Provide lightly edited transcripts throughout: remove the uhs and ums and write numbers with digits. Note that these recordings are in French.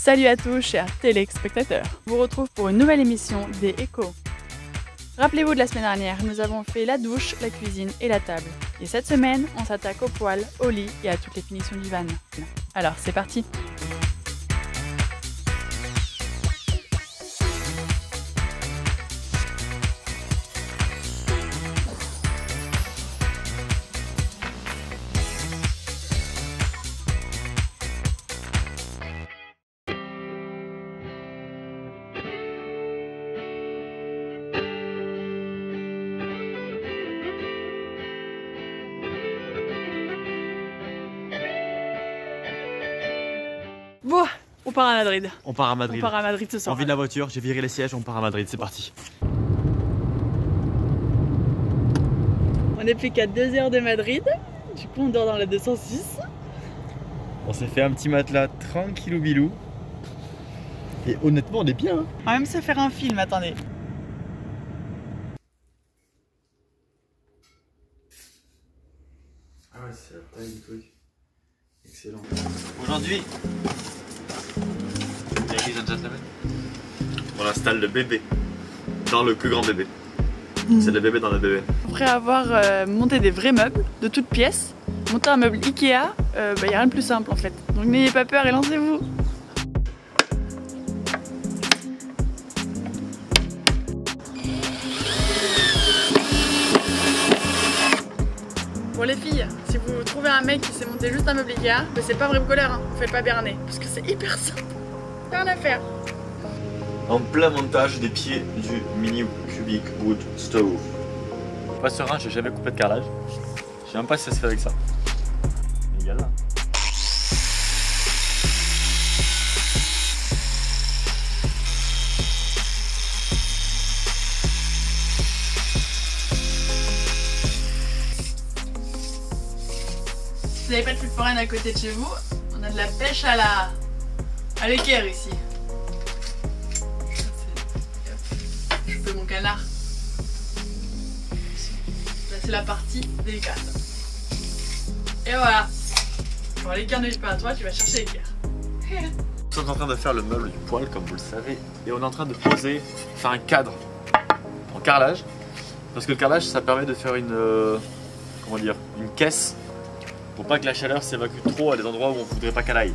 Salut à tous chers téléspectateurs, je vous retrouve pour une nouvelle émission des Échos. Rappelez-vous de la semaine dernière, nous avons fait la douche, la cuisine et la table. Et cette semaine, on s'attaque au poêle, au lit et à toutes les finitions du van. Alors c'est parti! Bon, on part à Madrid. On part à Madrid. On part à Madrid ce soir. On vide la voiture, j'ai viré les sièges, on part à Madrid, c'est parti. On n'est plus qu'à 2 heures de Madrid. Du coup, on dort dans la 206. On s'est fait un petit matelas tranquillou bilou. Et honnêtement, on est bien. Hein. On va même se faire un film, attendez. Ah ouais, c'est la taille du truc. Excellent. Aujourd'hui, ladies and gentlemen, on installe le bébé dans le plus grand bébé. C'est le bébé dans le bébé. Après avoir monté des vrais meubles de toutes pièces, monter un meuble Ikea, y a rien de plus simple en fait. Donc n'ayez pas peur et lancez-vous. Pour les filles, si vous trouvez un mec qui s'est monté juste un meuble Ikea, c'est pas vrai bricoleur, hein. Vous faites pas berner, parce que c'est hyper simple. Rien à faire. En plein montage des pieds du mini cubic wood stove. Pas serein, j'ai jamais coupé de carrelage. Je sais même pas si ça se fait avec ça. Mais il y a là. Si vous n'avez pas de feu foraine à côté de chez vous, on a de la pêche à l'équerre ici. Je fais mon canard. Là c'est la partie délicate. Et voilà. Bon, l'équerre ne vit pas à toi, tu vas chercher l'équerre. Nous sommes en train de faire le meuble du poêle comme vous le savez. Et on est en train de faire un cadre en carrelage. Parce que le carrelage ça permet de faire une caisse. Pour pas que la chaleur s'évacue trop à des endroits où on voudrait pas qu'elle aille.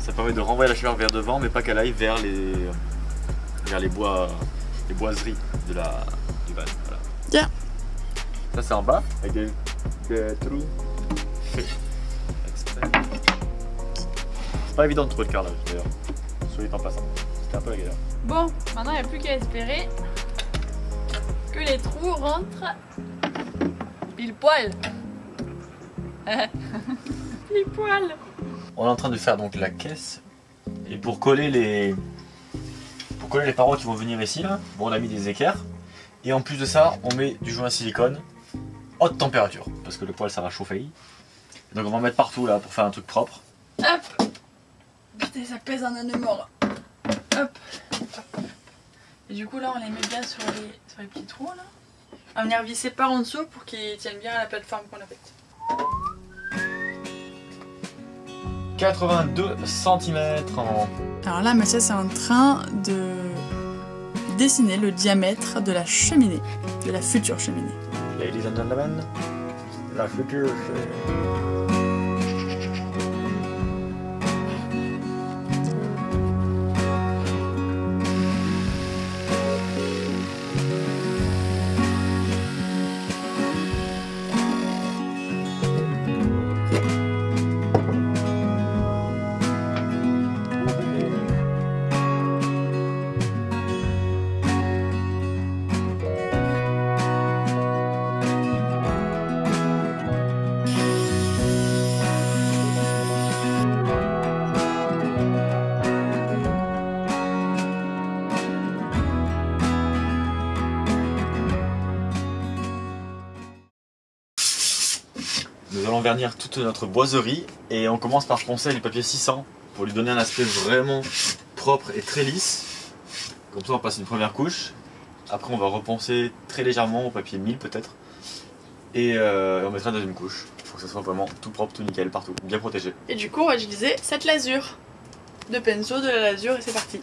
Ça permet de renvoyer la chaleur vers devant mais pas qu'elle aille vers les boiseries du van. Voilà. Tiens. Ça c'est en bas avec des trous faits exprès. C'est pas évident de trouver le carrelage d'ailleurs, soit dit en passant. C'était un peu la galère. Bon, maintenant il n'y a plus qu'à espérer que les trous rentrent pile poil. Pile poil. On est en train de faire donc la caisse et pour coller les parois qui vont venir ici là, bon, on a mis des équerres et en plus de ça on met du joint silicone haute température parce que le poêle ça va chauffer. Donc on va en mettre partout là pour faire un truc propre. Hop. Putain ça pèse un âne mort. Hop. Et du coup là on les met bien sur les petits trous là. On va venir visser par en dessous pour qu'ils tiennent bien à la plateforme qu'on a faite. 82 cm en... Alors là Mathias est en train de dessiner le diamètre de la cheminée, de la future cheminée. Ladies and gentlemen, la future cheminée. Nous allons vernir toute notre boiserie et on commence par poncer du papier 600 pour lui donner un aspect vraiment propre et très lisse. Comme ça on passe une première couche, après on va reponcer très légèrement au papier 1000 peut-être et on mettra une deuxième couche pour que ça soit vraiment tout propre, tout nickel partout, bien protégé. Et du coup on va utiliser cette lasure. de pinceau, de la lasure et c'est parti.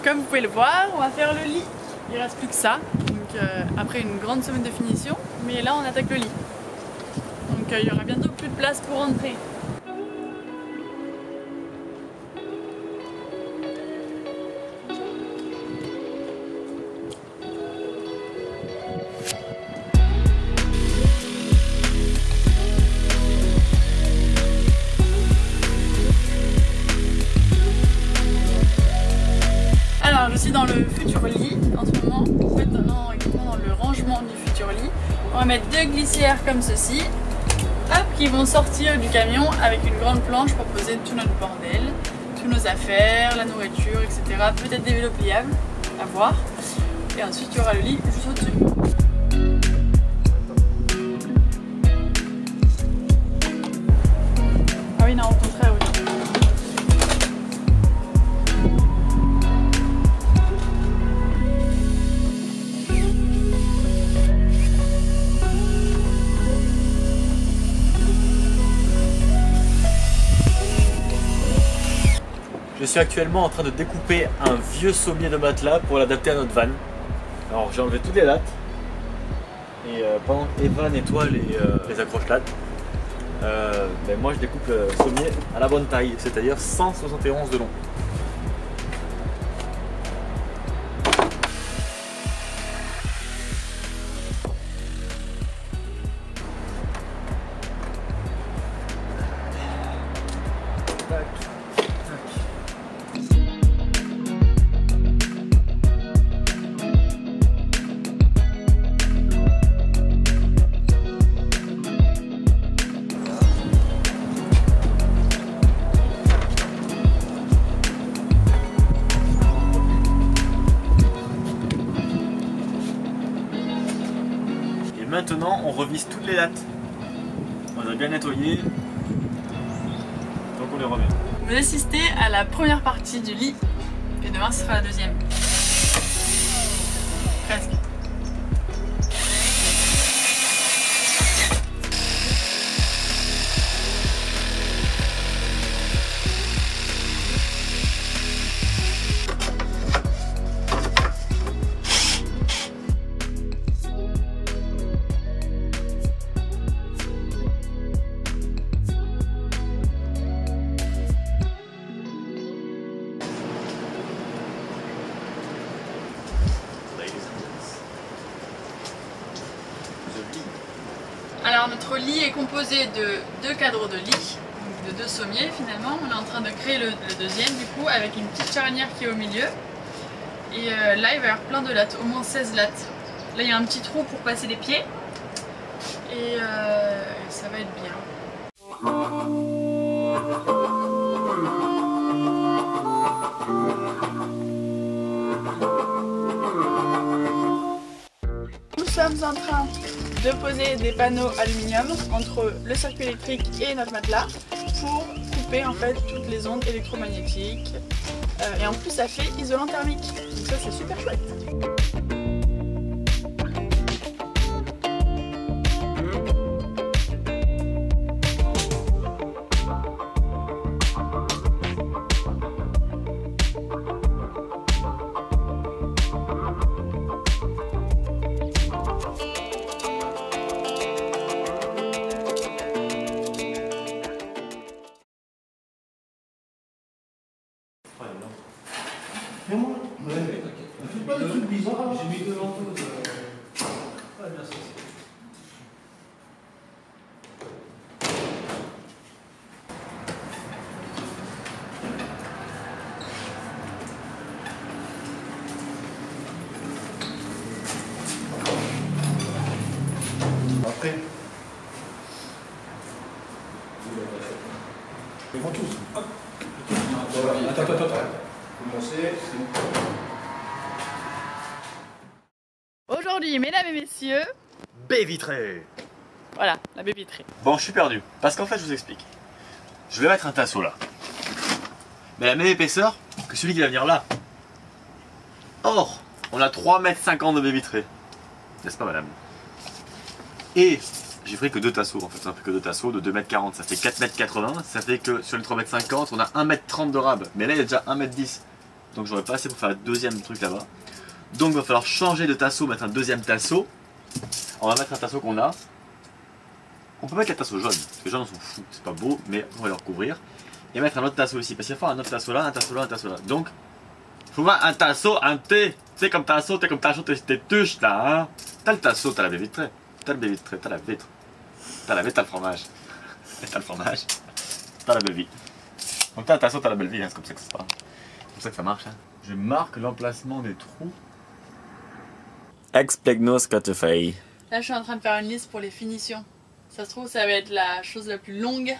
Comme vous pouvez le voir, on va faire le lit. Il ne reste plus que ça, donc après une grande semaine de finition, mais là on attaque le lit. Donc il y aura bientôt plus de place pour rentrer. Je suis dans le futur lit en ce moment, en fait dans le rangement du futur lit. On va mettre 2 glissières comme ceci, hop, qui vont sortir du camion avec une grande planche pour poser tout notre bordel, tous nos affaires, la nourriture, etc. Peut-être des vélos pliables, à voir. Et ensuite il y aura le lit juste au-dessus. Ah oui, non, au contraire, oui. Je suis actuellement en train de découper un vieux sommier de matelas pour l'adapter à notre van. Alors j'ai enlevé toutes les lattes et pendant que Eva nettoie les accroche-lattes, moi je découpe le sommier à la bonne taille, c'est-à-dire 171 de long. Maintenant, on revisse toutes les lattes. On a bien nettoyé. Donc on les remet. Vous assistez à la première partie du lit et demain ce sera la deuxième. Presque. Alors notre lit est composé de 2 cadres de lit, donc de 2 sommiers finalement. On est en train de créer le deuxième du coup avec une petite charnière qui est au milieu. Et là il va y avoir plein de lattes, au moins 16 lattes. Là il y a un petit trou pour passer les pieds et ça va être bien. Nous sommes en train de poser des panneaux aluminium entre le circuit électrique et notre matelas pour couper en fait toutes les ondes électromagnétiques et en plus ça fait isolant thermique, donc ça c'est super chouette. j'ai mis deux ventouses. Pas bien saucé. Après. Les ventouses. Hop. Attends. Commencez. Aujourd'hui, mesdames et messieurs, Baie vitrée. voilà, la baie vitrée. Bon, je suis perdu. Parce qu'en fait, je vous explique. Je vais mettre un tasseau là. Mais la même épaisseur que celui qui va venir là. Or, on a 3,50 m de baie vitrée. N'est-ce pas, madame? Et j'ai pris que deux tasseaux en fait. J'ai pris que deux tasseaux de 2,40 m. Ça fait 4,80 m. Ça fait que sur les 3,50 m, on a 1,30 m de rab. Mais là, il y a déjà 1,10 m. Donc, j'aurais pas assez pour faire le deuxième truc là-bas. Donc, il va falloir changer de tasseau, mettre un deuxième tasseau. On va mettre un tasseau qu'on a. On peut mettre les tasseaux jaunes, parce que les jaunes on s'en fout, c'est pas beau, mais on va les recouvrir. Et mettre un autre tasseau ici, parce qu'il va falloir un autre tasseau là, un tasseau là, un tasseau là. Donc, il faut voir un tasseau, un thé. Tu sais, comme tasseau, t'es comme tasseau, t'es tuches là, hein. T'as le tasseau, t'as la baie vitrée. T'as le baie vitrée, t'as la vitre. T'as la vitre, t'as le fromage. T'as le fromage, t'as la belle vie. Donc t'as le tasseau, t'as la belle vie, hein. C'est comme ça que ça, c'est comme ça que ça marche. Hein. Je marque l'emplacement des trous. Explique-nous ce que tu fais. Là, je suis en train de faire une liste pour les finitions. Ça se trouve, ça va être la chose la plus longue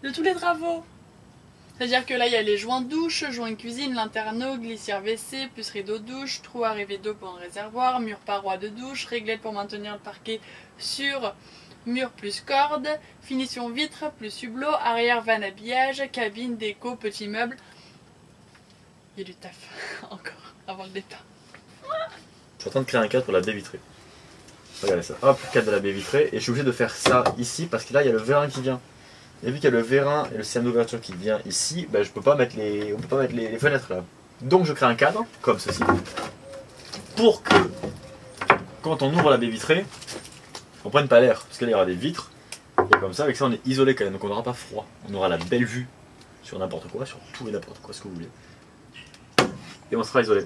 de tous les travaux. C'est-à-dire que là, il y a les joints de douche, joints de cuisine, l'interno, glissière WC, plus rideau douche, trou arrivée d'eau pour un réservoir, mur paroi de douche, réglette pour maintenir le parquet sur mur plus corde, finition vitre plus hublot, arrière van habillage, cabine, déco, petit meuble. Il y a du taf encore avant le départ. Je suis en train de créer un cadre pour la baie vitrée. Regardez ça. Hop, cadre de la baie vitrée. Et je suis obligé de faire ça ici parce que là il y a le vérin qui vient. Et vu qu'il y a le vérin et le système d'ouverture qui vient ici, ben, je peux pas mettre on peut pas mettre les fenêtres là. Donc je crée un cadre, comme ceci, pour que quand on ouvre la baie vitrée, on prenne pas l'air. Parce que là il y aura des vitres. Et comme ça, avec ça on est isolé quand même. Donc on n'aura pas froid. On aura la belle vue sur n'importe quoi, sur tout et n'importe quoi, ce que vous voulez. Et on sera isolé.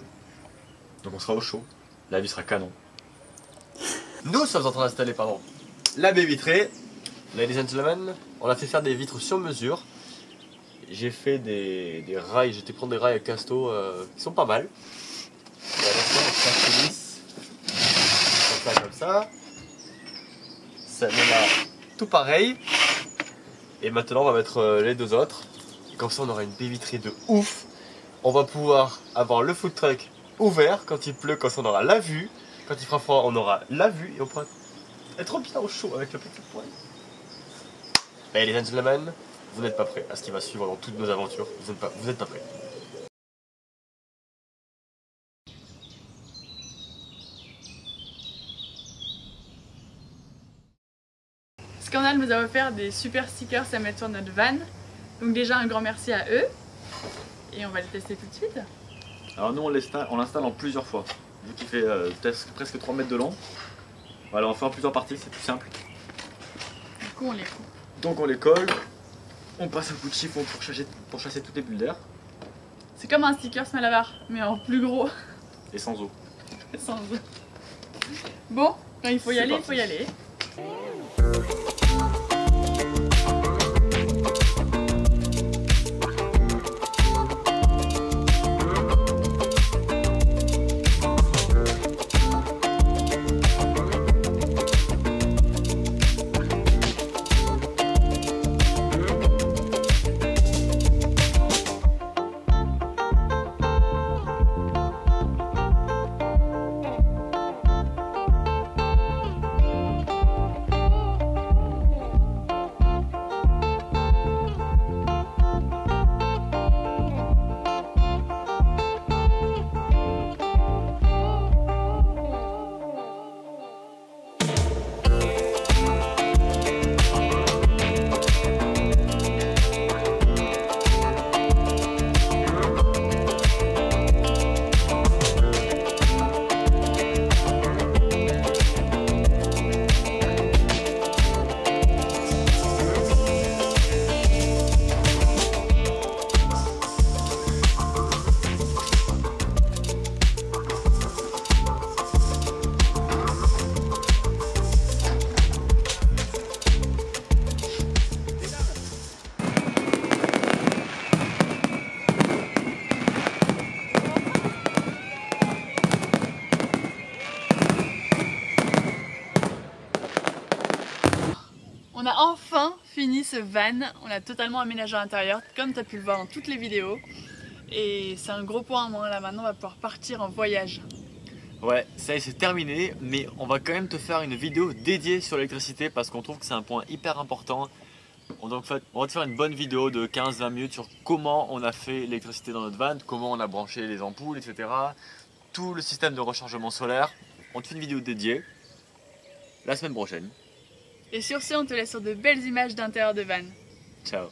Donc on sera au chaud. La vue sera canon. Nous sommes en train d'installer la baie vitrée. Ladies and gentlemen, on a fait faire des vitres sur mesure. J'ai fait des rails, j'étais prendre des rails à Casto qui sont pas mal. Comme ça. Ça donne tout pareil. Et maintenant on va mettre les deux autres. Comme ça on aura une baie vitrée de ouf. On va pouvoir avoir le food truck ouvert quand il pleut, quand on aura la vue. Quand il fera froid, on aura la vue et on pourra être bien au chaud avec le petit poêle. Mais les gentlemen, vous n'êtes pas prêts à ce qui va suivre dans toutes nos aventures. Vous n'êtes pas prêts. Scandale nous a offert des super stickers à mettre sur notre van. Donc déjà un grand merci à eux. Et on va les tester tout de suite. Alors nous on l'installe en plusieurs fois. Vu qu'il fait presque 3 mètres de long. Voilà, on fait en plusieurs parties, c'est plus simple. Du coup on les coupe. Donc on les colle, on passe un coup de chiffon pour chasser toutes les bulles d'air. C'est comme un sticker Malabar, mais en plus gros. Et sans eau. Sans eau. Bon, quand il faut y aller, il faut y aller. On a enfin fini ce van, on a totalement aménagé à l'intérieur, comme tu as pu le voir dans toutes les vidéos. Et c'est un gros point, là maintenant on va pouvoir partir en voyage. Ouais, ça y est, c'est terminé, mais on va quand même te faire une vidéo dédiée sur l'électricité parce qu'on trouve que c'est un point hyper important. On va te faire une bonne vidéo de 15-20 minutes sur comment on a fait l'électricité dans notre van, comment on a branché les ampoules, etc. Tout le système de rechargement solaire. On te fait une vidéo dédiée la semaine prochaine. Et sur ce, on te laisse sur de belles images d'intérieur de van. Ciao.